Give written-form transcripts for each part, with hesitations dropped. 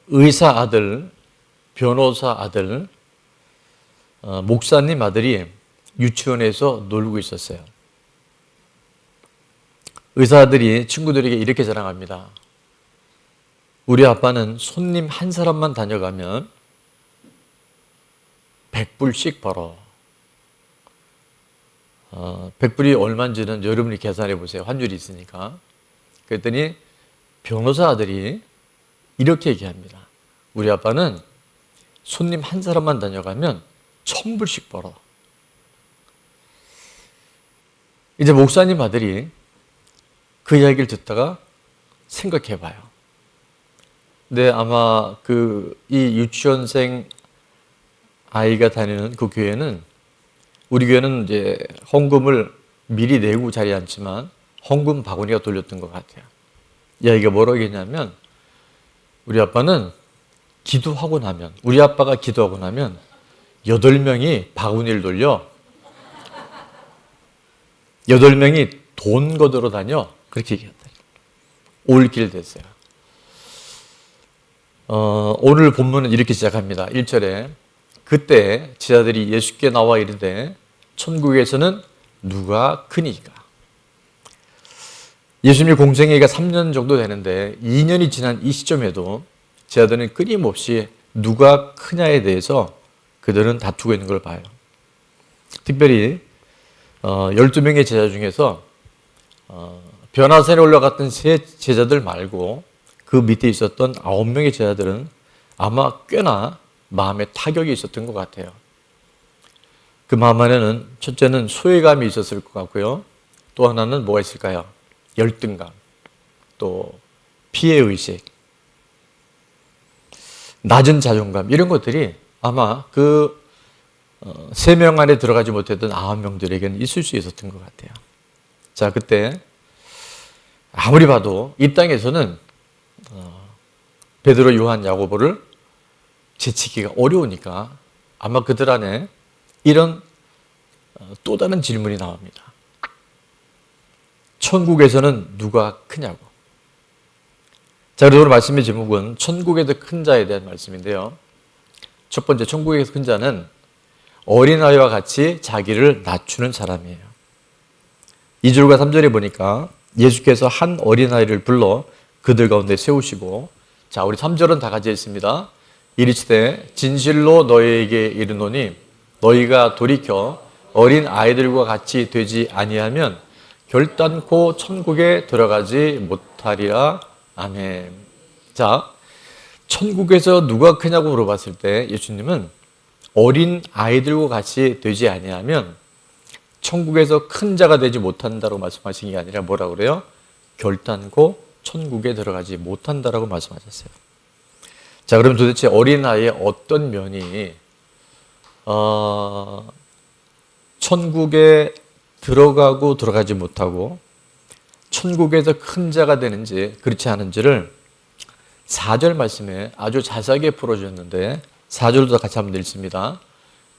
의사 아들, 변호사 아들, 목사님 아들이 유치원에서 놀고 있었어요. 의사 아들이 친구들에게 이렇게 자랑합니다. 우리 아빠는 손님 한 사람만 다녀가면 100불씩 벌어. 100불이 얼마인지는 여러분이 계산해 보세요. 환율이 있으니까. 그랬더니 변호사 아들이 이렇게 얘기합니다. 우리 아빠는 손님 한 사람만 다녀가면 1000불씩 벌어. 이제 목사님 아들이 그 이야기를 듣다가 생각해 봐요. 근데 아마 이 유치원생 아이가 다니는 그 교회는, 우리 교회는 이제 헌금을 미리 내고 자리에 앉지만 헌금 바구니가 돌렸던 것 같아요. 이야기가 뭐라고 했냐면, 우리 아빠는 기도하고 나면, 우리 아빠가 기도하고 나면 8명이 바구니를 돌려 8명이 돈 거두러 다녀. 그렇게 얘기했다. 올길 됐어요. 오늘 본문은 이렇게 시작합니다. 1절에 그때 제자들이 예수께 나와 이르되 천국에서는 누가 크니까. 예수님의 공생애가 3년 정도 되는데 2년이 지난 이 시점에도 제자들은 끊임없이 누가 크냐에 대해서 그들은 다투고 있는 걸 봐요. 특별히 12명의 제자 중에서 변화산에 올라갔던 세 제자들 말고 그 밑에 있었던 9명의 제자들은 아마 꽤나 마음에 타격이 있었던 것 같아요. 그 마음 안에는 첫째는 소외감이 있었을 것 같고요. 또 하나는 뭐가 있을까요? 열등감, 또 피해의식, 낮은 자존감, 이런 것들이 아마 그 3명 안에 들어가지 못했던 9명들에게는 있을 수 있었던 것 같아요. 자, 그때 아무리 봐도 이 땅에서는 베드로, 요한, 야고보를 제치기가 어려우니까 아마 그들 안에 이런 또 다른 질문이 나옵니다. 천국에서는 누가 크냐고. 자, 그래서 오늘 말씀의 제목은 천국에서 큰 자에 대한 말씀인데요. 첫 번째, 천국에서 큰 자는 어린아이와 같이 자기를 낮추는 사람이에요. 2절과 3절에 보니까 예수께서 한 어린아이를 불러 그들 가운데 세우시고, 자, 우리 3절은 다 같이 있습니다. 이르시되 진실로 너희에게 이르노니 너희가 돌이켜 어린 아이들과 같이 되지 아니하면 결단코 천국에 들어가지 못하리라. 아멘. 자, 천국에서 누가 크냐고 물어봤을 때 예수님은 어린 아이들과 같이 되지 아니하면 천국에서 큰 자가 되지 못한다고 말씀하신 게 아니라 뭐라고 그래요? 결단코 천국에 들어가지 못한다라고 말씀하셨어요. 자, 그럼 도대체 어린아이의 어떤 면이 천국에 들어가고 들어가지 못하고 천국에서 큰 자가 되는지 그렇지 않은지를 4절 말씀에 아주 자세하게 풀어주셨는데 4절도 같이 한번 읽습니다.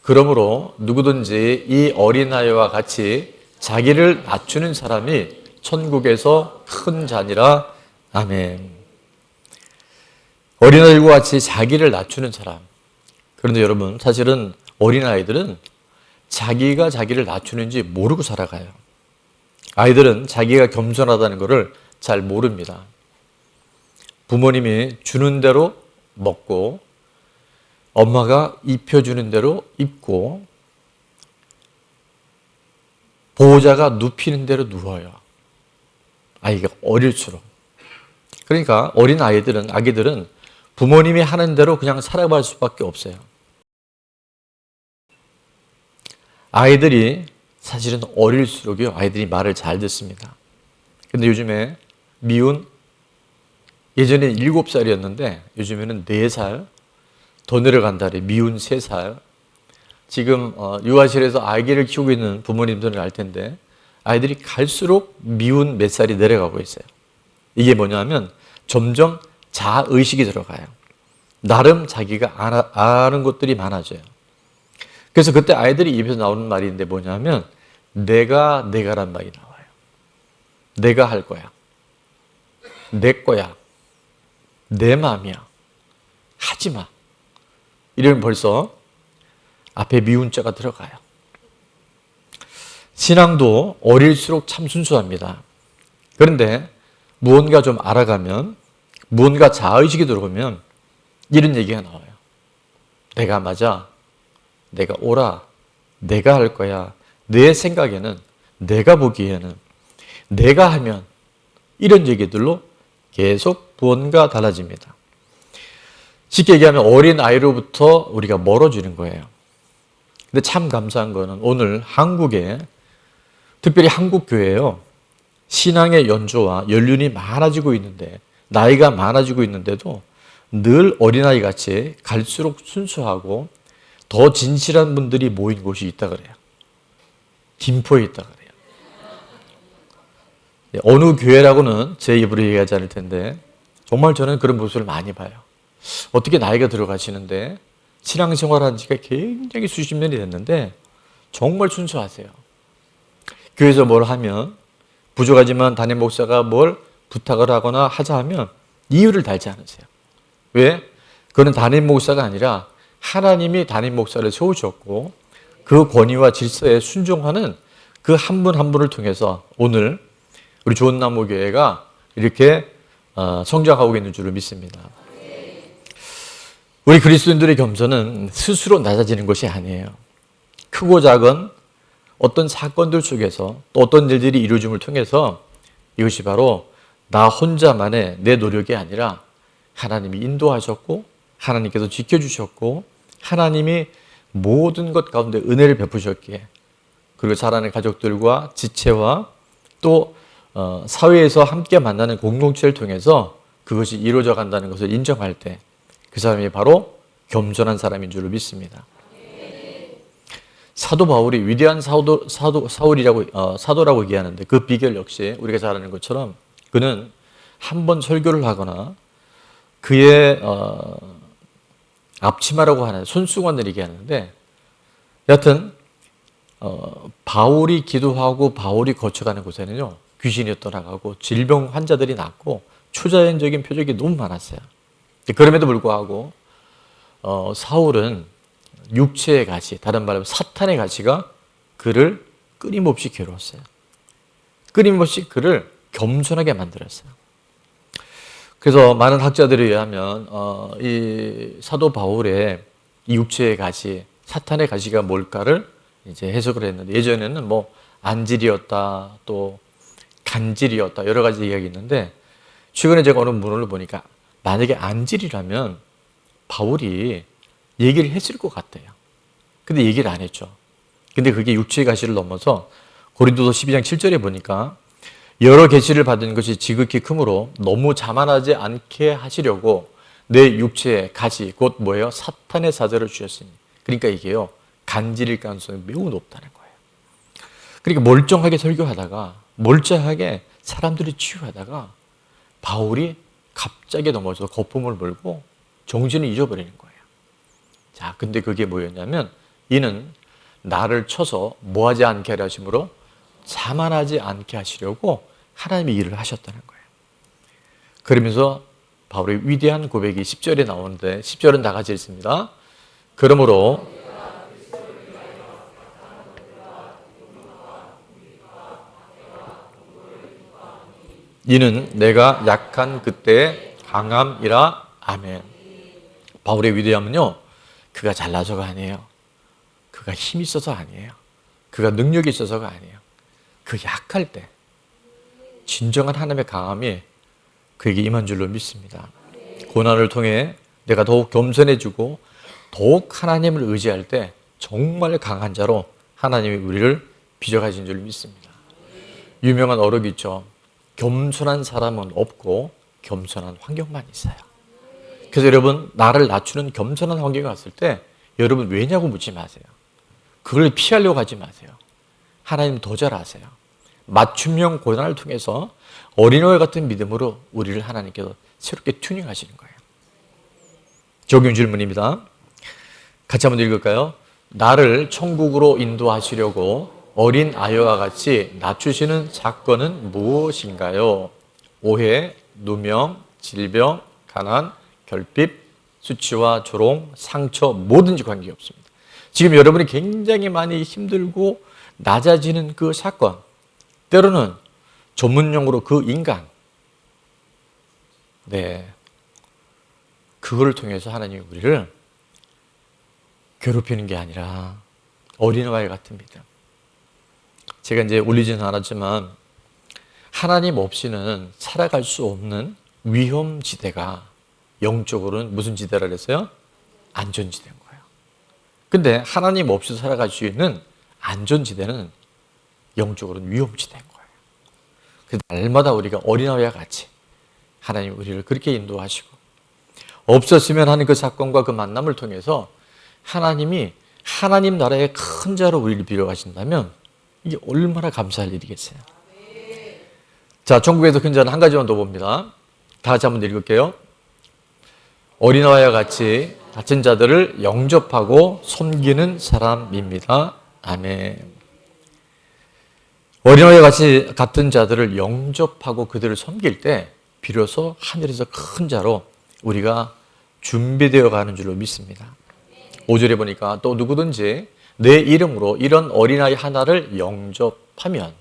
그러므로 누구든지 이 어린아이와 같이 자기를 낮추는 사람이 천국에서 큰 자니라. 아멘. 어린아이와 같이 자기를 낮추는 사람. 그런데 여러분, 사실은 어린아이들은 자기가 자기를 낮추는지 모르고 살아가요. 아이들은 자기가 겸손하다는 것을 잘 모릅니다. 부모님이 주는 대로 먹고 엄마가 입혀주는 대로 입고 보호자가 눕히는 대로 누워요. 아이가 어릴수록. 그러니까 어린 아기들은 부모님이 하는 대로 그냥 살아갈 수밖에 없어요. 아이들이 사실은 어릴수록요, 아이들이 말을 잘 듣습니다. 근데 요즘에 예전에 7살이었는데 요즘에는 4살, 더 내려간다 그래. 미운 3살. 지금 유아실에서 아기를 키우고 있는 부모님들은 알 텐데 아이들이 갈수록 미운 몇 살이 내려가고 있어요. 이게 뭐냐면 점점 자의식이 들어가요. 나름 자기가 아는 것들이 많아져요. 그래서 그때 아이들이 입에서 나오는 말인데 뭐냐면 내가란 말이 나와요. 내가 할 거야. 내 거야. 내 마음이야. 하지 마. 이러면 벌써 앞에 미운 자가 들어가요. 신앙도 어릴수록 참 순수합니다. 그런데 무언가 좀 알아가면, 무언가 자의식이 들어오면 이런 얘기가 나와요. 내가 맞아. 내가 옳아. 내가 할 거야. 내 생각에는, 내가 보기에는, 내가 하면, 이런 얘기들로 계속 무언가 달라집니다. 쉽게 얘기하면 어린 아이로부터 우리가 멀어지는 거예요. 근데 참 감사한 거는 오늘 한국에, 특별히 한국 교회에요, 신앙의 연조와 연륜이 많아지고 있는데, 나이가 많아지고 있는데도 늘 어린아이 같이 갈수록 순수하고 더 진실한 분들이 모인 곳이 있다 그래요. 김포에 있다 그래요. 어느 교회라고는 제 입으로 얘기하지 않을 텐데 정말 저는 그런 모습을 많이 봐요. 어떻게 나이가 들어가시는데 신앙생활한 지가 굉장히 수십 년이 됐는데 정말 순수하세요. 교회에서 뭘 하면 부족하지만 담임 목사가 뭘 부탁을 하거나 하자 하면 이유를 달지 않으세요. 왜? 그건 담임 목사가 아니라 하나님이 담임 목사를 세우셨고 그 권위와 질서에 순종하는 그 한 분 한 분을 통해서 오늘 우리 좋은나무교회가 이렇게 성장하고 있는 줄을 믿습니다. 우리 그리스도인들의 겸손은 스스로 낮아지는 것이 아니에요. 크고 작은 어떤 사건들 속에서 또 어떤 일들이 이루어짐을 통해서 이것이 바로 나 혼자만의 내 노력이 아니라 하나님이 인도하셨고 하나님께서 지켜주셨고 하나님이 모든 것 가운데 은혜를 베푸셨기에 그리고 자라는 가족들과 지체와 또 사회에서 함께 만나는 공동체를 통해서 그것이 이루어져 간다는 것을 인정할 때 그 사람이 바로 겸손한 사람인 줄을 믿습니다. 사도 바울이 위대한 사도라고 얘기하는데 그 비결 역시 우리가 잘 아는 것처럼 그는 한 번 설교를 하거나 그의 앞치마라고 하는 손수건을 얘기하는데 여하튼 바울이 기도하고 바울이 거쳐가는 곳에는요 귀신이 떠나가고 질병 환자들이 낫고 초자연적인 표적이 너무 많았어요. 그럼에도 불구하고 사울은 육체의 가시, 다른 말로 사탄의 가시가 그를 끊임없이 괴로웠어요. 끊임없이 그를 겸손하게 만들었어요. 그래서 많은 학자들에 의하면 이 사도 바울의 이 육체의 가시, 사탄의 가시가 뭘까를 이제 해석을 했는데 예전에는 뭐 안질이었다, 또 간질이었다 여러 가지 이야기 있는데 최근에 제가 어느 문헌을 보니까 만약에 안질이라면 바울이 얘기를 했을 것 같아요. 근데 얘기를 안 했죠. 근데 그게 육체의 가시를 넘어서 고린도서 12장 7절에 보니까 여러 계시를 받은 것이 지극히 크므로 너무 자만하지 않게 하시려고 내 육체의 가시 곧 뭐예요? 사탄의 사자를 주셨으니. 그러니까 이게요 간질일 가능성이 매우 높다는 거예요. 그러니까 멀쩡하게 설교하다가 멀쩡하게 사람들이 치유하다가 바울이 갑자기 넘어져서 거품을 물고 정신을 잊어버리는 거예요. 자, 근데 그게 뭐였냐면 이는 나를 쳐서 뭐하지 않게 하려 하심으로 자만하지 않게 하시려고 하나님이 일을 하셨다는 거예요. 그러면서 바울의 위대한 고백이 10절에 나오는데 10절은 다 같이 읽습니다. 그러므로 이는 내가 약한 그때의 강함이라. 아멘. 바울의 위대함은요 그가 잘나서가 아니에요. 그가 힘이 있어서 아니에요. 그가 능력이 있어서가 아니에요. 그 약할 때 진정한 하나님의 강함이 그에게 임한 줄로 믿습니다. 고난을 통해 내가 더욱 겸손해지고 더욱 하나님을 의지할 때 정말 강한 자로 하나님이 우리를 빚어가신 줄 믿습니다. 유명한 어록이 있죠. 겸손한 사람은 없고 겸손한 환경만 있어요. 그래서 여러분 나를 낮추는 겸손한 환경에 왔을 때 여러분 왜냐고 묻지 마세요. 그걸 피하려고 하지 마세요. 하나님 더 잘 아세요. 맞춤형 고난을 통해서 어린아이 같은 믿음으로 우리를 하나님께서 새롭게 튜닝하시는 거예요. 적용 질문입니다. 같이 한번 읽을까요? 나를 천국으로 인도하시려고 어린 아이와 같이 낮추시는 사건은 무엇인가요? 오해, 누명, 질병, 가난, 결핍, 수치와 조롱, 상처 뭐든지 관계없습니다. 지금 여러분이 굉장히 많이 힘들고 낮아지는 그 사건, 때로는 전문용어로 그 인간, 네, 그거를 통해서 하나님이 우리를 괴롭히는 게 아니라 어린아이 같은 믿음. 제가 이제 올리지는 않았지만 하나님 없이는 살아갈 수 없는 위험지대가 영적으로는 무슨 지대라 그랬어요? 안전지대인 거예요. 근데 하나님 없이 살아갈 수 있는 안전지대는 영적으로는 위험지대인 거예요. 그래서 날마다 우리가 어린아이와 같이 하나님 우리를 그렇게 인도하시고 없었으면 하는 그 사건과 그 만남을 통해서 하나님이 하나님 나라의 큰 자로 우리를 빌어가신다면 이게 얼마나 감사할 일이겠어요. 자, 천국에서 큰 자는 한 가지만 더 봅니다. 다 같이 한번 읽을게요. 어린아이와 같이 갇힌 자들을 영접하고 섬기는 사람입니다. 아멘. 어린아이와 같이 같은 자들을 영접하고 그들을 섬길 때 비로소 하늘에서 큰 자로 우리가 준비되어 가는 줄로 믿습니다. 5절에 보니까 또 누구든지 내 이름으로 이런 어린아이 하나를 영접하면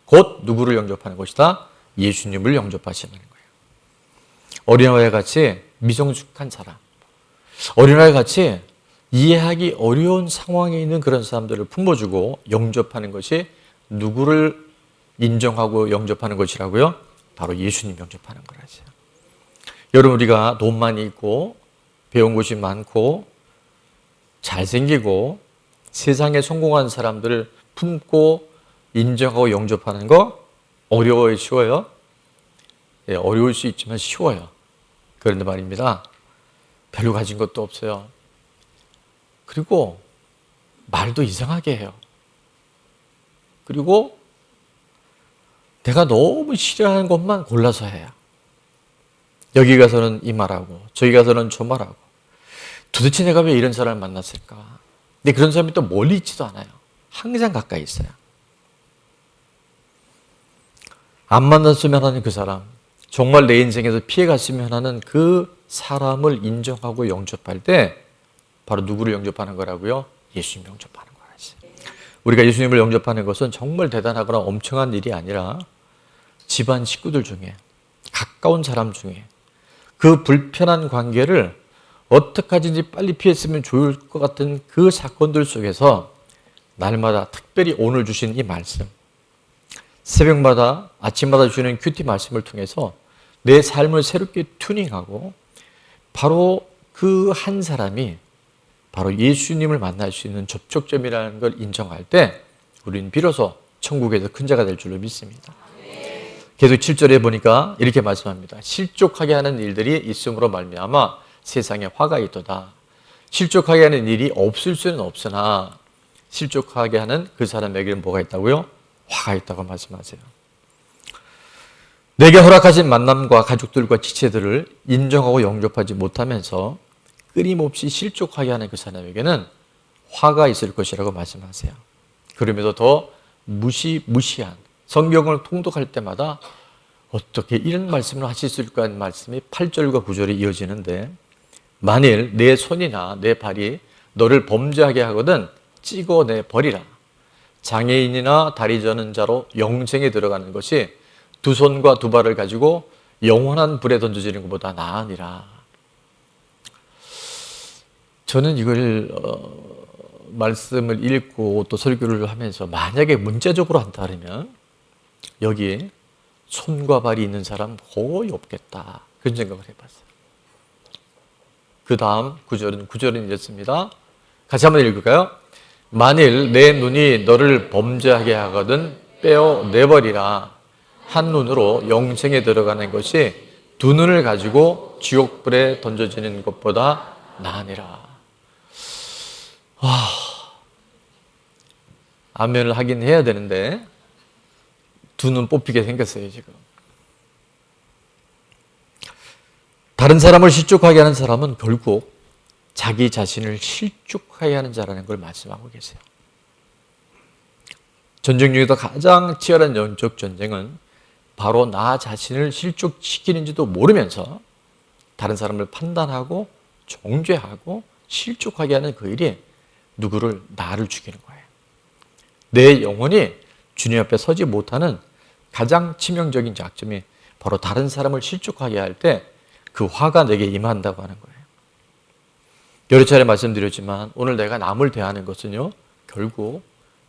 곧 누구를 영접하는 것이다? 예수님을 영접하시는 거예요. 어린아이와 같이 미성숙한 사람, 어린아이와 같이 이해하기 어려운 상황에 있는 그런 사람들을 품어주고 영접하는 것이 누구를 인정하고 영접하는 것이라고요? 바로 예수님 영접하는 거라죠. 여러분, 우리가 돈 많이 있고 배운 곳이 많고 잘생기고 세상에 성공한 사람들을 품고 인정하고 영접하는 거 어려워요, 쉬워요? 예, 어려울 수 있지만 쉬워요. 그런데 말입니다, 별로 가진 것도 없어요. 그리고 말도 이상하게 해요. 그리고 내가 너무 싫어하는 것만 골라서 해요. 여기 가서는 이 말하고 저기 가서는 저 말하고 도대체 내가 왜 이런 사람을 만났을까? 근데 그런 사람이 또 멀리 있지도 않아요. 항상 가까이 있어요. 안 만났으면 하는 그 사람, 정말 내 인생에서 피해갔으면 하는 그 사람을 인정하고 영접할 때 바로 누구를 영접하는 거라고요? 예수님 영접하는 거라지. 우리가 예수님을 영접하는 것은 정말 대단하거나 엄청난 일이 아니라 집안 식구들 중에, 가까운 사람 중에 그 불편한 관계를 어떻게 하든지 빨리 피했으면 좋을 것 같은 그 사건들 속에서 날마다 특별히 오늘 주신 이 말씀, 새벽마다 아침마다 주시는 큐티 말씀을 통해서 내 삶을 새롭게 튜닝하고 바로 그 한 사람이 바로 예수님을 만날 수 있는 접촉점이라는 걸 인정할 때 우리는 비로소 천국에서 큰 자가 될 줄로 믿습니다. 계속 7절에 보니까 이렇게 말씀합니다. 실족하게 하는 일들이 있음으로 말미암아 세상에 화가 있도다. 실족하게 하는 일이 없을 수는 없으나 실족하게 하는 그 사람에게는 뭐가 있다고요? 화가 있다고 말씀하세요. 내게 허락하신 만남과 가족들과 지체들을 인정하고 영접하지 못하면서 끊임없이 실족하게 하는 그 사람에게는 화가 있을 것이라고 말씀하세요. 그러면서 더 무시무시한 성경을 통독할 때마다 어떻게 이런 말씀을 하실 수 있을까 하는 말씀이 8절과 9절에 이어지는데, 만일 내 손이나 내 발이 너를 범죄하게 하거든 찍어내 버리라. 장애인이나 다리 저는 자로 영생에 들어가는 것이 두 손과 두 발을 가지고 영원한 불에 던져지는 것보다 나으니라. 저는 이걸 말씀을 읽고 또 설교를 하면서 만약에 문자적으로 한다면 여기 손과 발이 있는 사람 거의 없겠다, 그런 생각을 해봤어요. 그 다음 구절은 이렇습니다. 같이 한번 읽을까요? 만일 내 눈이 너를 범죄하게 하거든 빼어내버리라. 한 눈으로 영생에 들어가는 것이 두 눈을 가지고 지옥불에 던져지는 것보다 나으니라. 아멘을 하긴 해야 되는데 두 눈 뽑히게 생겼어요, 지금. 다른 사람을 실족하게 하는 사람은 결국 자기 자신을 실족하게 하는 자라는 걸 말씀하고 계세요. 전쟁 중에서 가장 치열한 영적 전쟁은 바로 나 자신을 실족시키는지도 모르면서 다른 사람을 판단하고 정죄하고 실족하게 하는 그 일이 누구를? 나를 죽이는 거예요. 내 영혼이 주님 앞에 서지 못하는 가장 치명적인 약점이 바로 다른 사람을 실족하게 할 때 그 화가 내게 임한다고 하는 거예요. 여러 차례 말씀드렸지만 오늘 내가 남을 대하는 것은요, 결국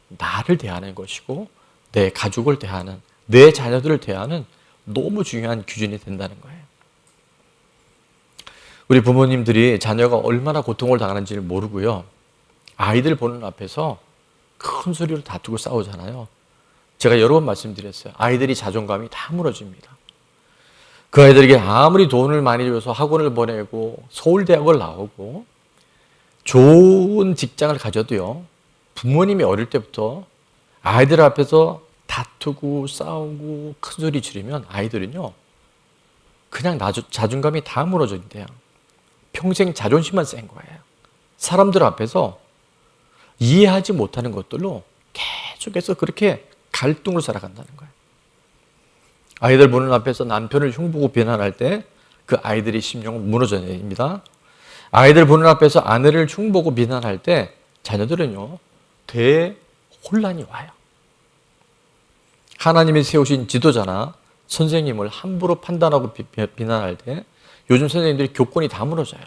나를 대하는 것이고 내 가족을 대하는, 내 자녀들을 대하는 너무 중요한 기준이 된다는 거예요. 우리 부모님들이 자녀가 얼마나 고통을 당하는지를 모르고요, 아이들 보는 앞에서 큰 소리로 다투고 싸우잖아요. 제가 여러 번 말씀드렸어요. 아이들이 자존감이 다 무너집니다. 그 아이들에게 아무리 돈을 많이 줘서 학원을 보내고 서울대학을 나오고 좋은 직장을 가져도요, 부모님이 어릴 때부터 아이들 앞에서 다투고 싸우고 큰 소리 지르면 아이들은요, 그냥 자존감이 다 무너진대요. 평생 자존심만 센 거예요. 사람들 앞에서 이해하지 못하는 것들로 계속해서 그렇게 갈등을 살아간다는 거예요. 아이들 보는 앞에서 남편을 흉보고 비난할 때 그 아이들의 심령은 무너져야 됩니다. 아이들 보는 앞에서 아내를 흉보고 비난할 때 자녀들은요, 대혼란이 와요. 하나님이 세우신 지도자나 선생님을 함부로 판단하고 비난할 때 요즘 선생님들이 교권이 다 무너져요.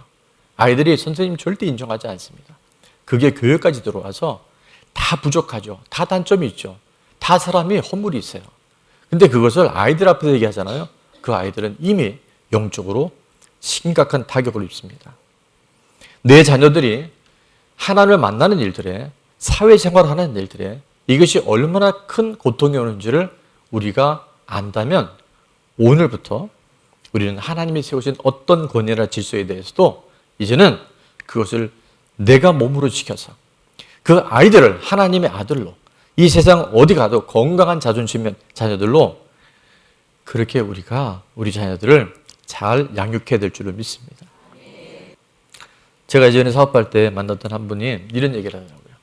아이들이 선생님 절대 인정하지 않습니다. 그게 교회까지 들어와서 다 부족하죠. 다 단점이 있죠. 다 사람이 허물이 있어요. 근데 그것을 아이들 앞에서 얘기하잖아요. 그 아이들은 이미 영적으로 심각한 타격을 입습니다. 내 자녀들이 하나님을 만나는 일들에, 사회생활하는 일들에 이것이 얼마나 큰 고통이 오는지를 우리가 안다면 오늘부터 우리는 하나님이 세우신 어떤 권위나 질서에 대해서도 이제는 그것을 내가 몸으로 지켜서 그 아이들을 하나님의 아들로, 이 세상 어디 가도 건강한 자존심의 자녀들로 그렇게 우리가 우리 자녀들을 잘 양육해야 될 줄을 믿습니다. 제가 예전에 사업할 때 만났던 한 분이 이런 얘기를 하더라고요.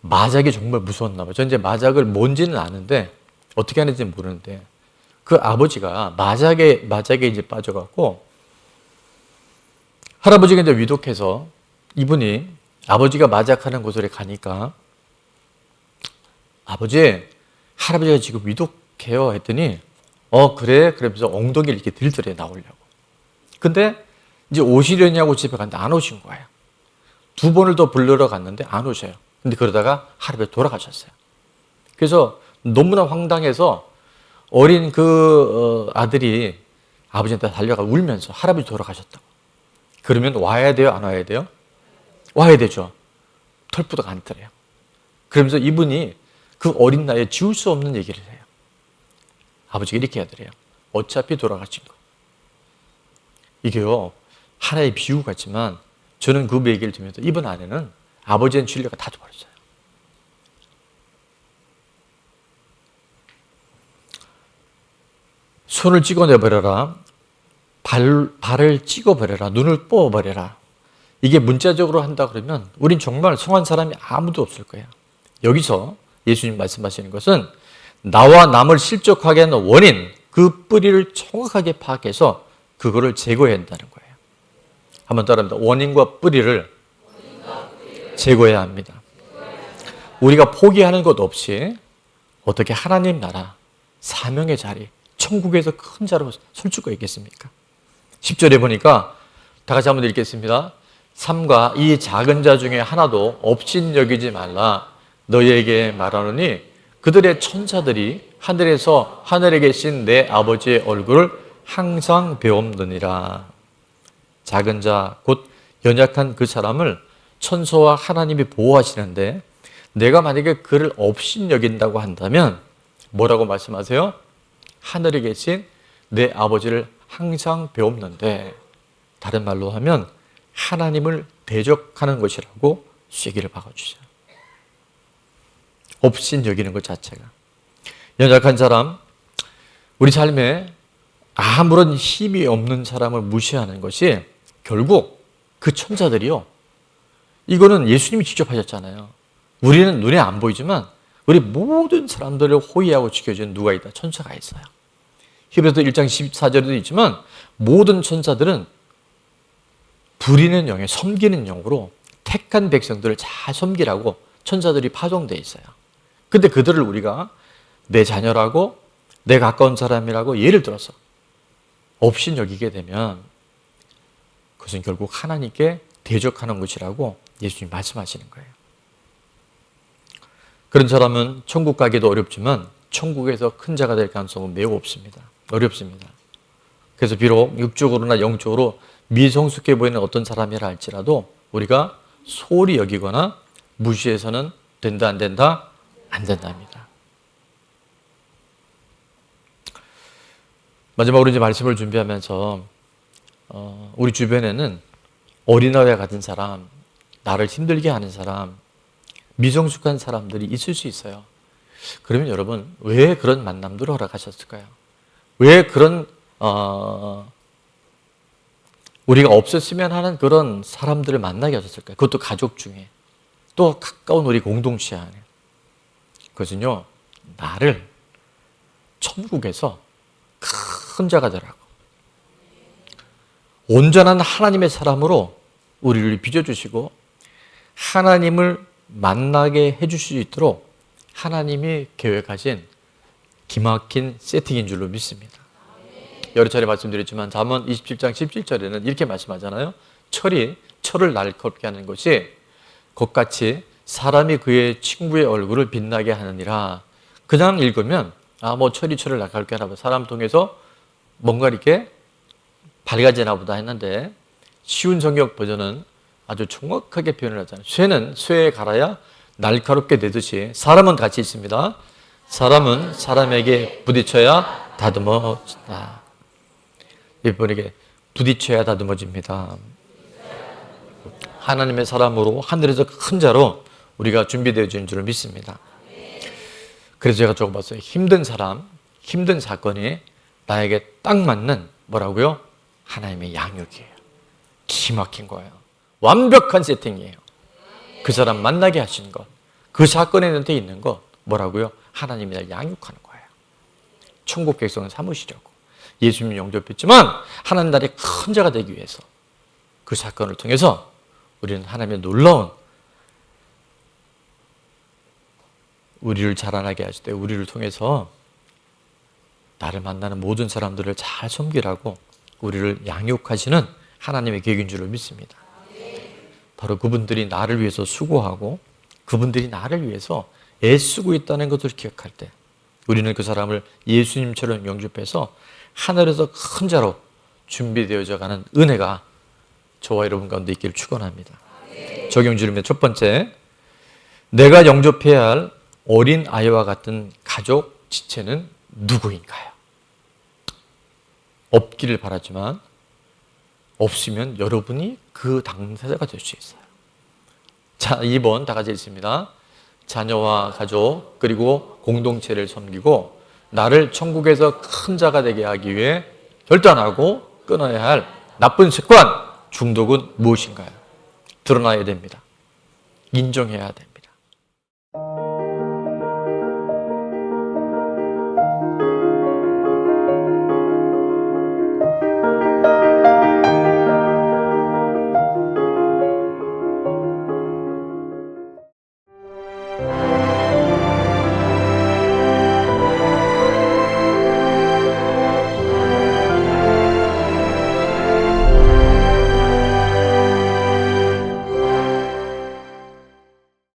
마작이 정말 무서웠나 봐요. 전 이제 마작을 뭔지는 아는데 어떻게 하는지는 모르는데 그 아버지가 마작에 이제 빠져갖고 할아버지가 이제 위독해서 이분이 아버지가 마작하는 곳으로 가니까 아버지, 할아버지가 지금 위독해요 했더니 그래? 그러면서 엉덩이를 이렇게 들더래 나오려고. 근데 이제 오시려냐고 집에 갔는데 안 오신 거예요. 2번을 더 불러러 갔는데 안 오셔요. 근데 그러다가 할아버지 돌아가셨어요. 그래서 너무나 황당해서 어린 그 아들이 아버지한테 달려가 울면서 할아버지 돌아가셨다고. 그러면 와야 돼요? 안 와야 돼요? 와야 되죠. 털뿌덕 않더래요. 그러면서 이분이 그 어린 나이에 지울 수 없는 얘기를 해요. 아버지가 이렇게 하더래요. 어차피 돌아가신 거. 이게요, 하나의 비유 같지만 저는 그 얘기를 들으면서 이번 아내는 아버지의 진료가 다 돼버렸어요. 손을 찍어내버려라. 발을 찍어버려라. 눈을 뽑아버려라. 이게 문자적으로 한다 그러면 우린 정말 성한 사람이 아무도 없을 거예요. 여기서 예수님 말씀하시는 것은 나와 남을 실족하게 하는 원인, 그 뿌리를 정확하게 파악해서 그거를 제거해야 한다는 거예요. 한번 따라합니다. 원인과 뿌리를 제거해야 합니다. 우리가 포기하는 것 없이 어떻게 하나님 나라, 사명의 자리, 천국에서 큰 자로 설 수가 있겠습니까? 10절에 보니까 다 같이 한번 읽겠습니다. 삼가 이 작은 자 중에 하나도 없인 여기지 말라. 너희에게 말하노니 그들의 천사들이 하늘에서 하늘에 계신 내 아버지의 얼굴을 항상 배움느니라. 작은 자, 곧 연약한 그 사람을 천사와 하나님이 보호하시는데 내가 만약에 그를 없인 여긴다고 한다면 뭐라고 말씀하세요? 하늘에 계신 내 아버지를 항상 배움는데, 다른 말로 하면 하나님을 대적하는 것이라고 쐐기를 박아주세요. 없인 여기는 것 자체가. 연약한 사람, 우리 삶에 아무런 힘이 없는 사람을 무시하는 것이 결국 그 천사들이요, 이거는 예수님이 직접 하셨잖아요. 우리는 눈에 안 보이지만 우리 모든 사람들을 호위하고 지켜주는 누가 있다? 천사가 있어요. 히브리서 1장 14절에도 있지만 모든 천사들은 부리는 영에 섬기는 영으로 택한 백성들을 잘 섬기라고 천사들이 파송되어 있어요. 근데 그들을 우리가 내 자녀라고 내 가까운 사람이라고 예를 들어서 없인 여기게 되면 그것은 결국 하나님께 대적하는 것이라고 예수님이 말씀하시는 거예요. 그런 사람은 천국 가기도 어렵지만 천국에서 큰 자가 될 가능성은 매우 없습니다. 어렵습니다. 그래서 비록 육적으로나 영적으로 미성숙해 보이는 어떤 사람이라 할지라도 우리가 소홀히 여기거나 무시해서는 된다 안 된다? 안 된답니다. 마지막으로 이제 말씀을 준비하면서 우리 주변에는 어린아이와 같은 사람, 나를 힘들게 하는 사람, 미성숙한 사람들이 있을 수 있어요. 그러면 여러분 왜 그런 만남들을 허락하셨을까요? 왜 그런 우리가 없었으면 하는 그런 사람들을 만나게 하셨을까요? 그것도 가족 중에 또 가까운 우리 공동체 안에. 그것은요 나를 천국에서 큰 자가 되라고 온전한 하나님의 사람으로 우리를 빚어주시고 하나님을 만나게 해주실 수 있도록 하나님이 계획하신 기막힌 세팅인 줄로 믿습니다. 여러 차례 말씀드렸지만 잠언 27장 17절에는 이렇게 말씀하잖아요. 철을 날카롭게 하는 것이 것같이 사람이 그의 친구의 얼굴을 빛나게 하느니라. 그냥 읽으면 철을 날카롭게 하나 보다. 사람 통해서 뭔가 이렇게 밝아지나 보다 했는데 쉬운 성경 버전은 아주 정확하게 표현을 하잖아요. 쇠는 쇠에 갈아야 날카롭게 되듯이 사람은 같이 있습니다. 사람은 사람에게 부딪혀야 다듬어진다. 이분에게 부딪혀야 다듬어집니다. 하나님의 사람으로 하늘에서 큰 자로 우리가 준비되어진 줄을 믿습니다. 그래서 제가 적어봤어요. 힘든 사람, 힘든 사건이 나에게 딱 맞는 뭐라고요? 하나님의 양육이에요. 기막힌 거예요. 완벽한 세팅이에요. 그 사람 만나게 하신 것, 그 사건에 있는 것 뭐라고요? 하나님이 날 양육하는 거예요. 천국 백성을 삼으시려고 예수님 영접했지만 하나님 나라의 큰 자가 되기 위해서 그 사건을 통해서 우리는 하나님의 놀라운 우리를 자라나게 하실 때 우리를 통해서 나를 만나는 모든 사람들을 잘 섬기라고 우리를 양육하시는 하나님의 계획인 줄을 믿습니다. 바로 그분들이 나를 위해서 수고하고 그분들이 나를 위해서 애쓰고 있다는 것을 기억할 때 우리는 그 사람을 예수님처럼 영접해서 하늘에서 큰 자로 준비되어져 가는 은혜가 저와 여러분 가운데 있기를 축원합니다. 적용 질문의 첫 번째, 내가 영접해야 할 어린 아이와 같은 가족 지체는 누구인가요? 없기를 바라지만 없으면 여러분이 그 당사자가 될 수 있어요. 자, 2번 다 같이 읽습니다. 자녀와 가족 그리고 공동체를 섬기고 나를 천국에서 큰 자가 되게 하기 위해 결단하고 끊어야 할 나쁜 습관, 중독은 무엇인가요? 드러나야 됩니다. 인정해야 됩니다.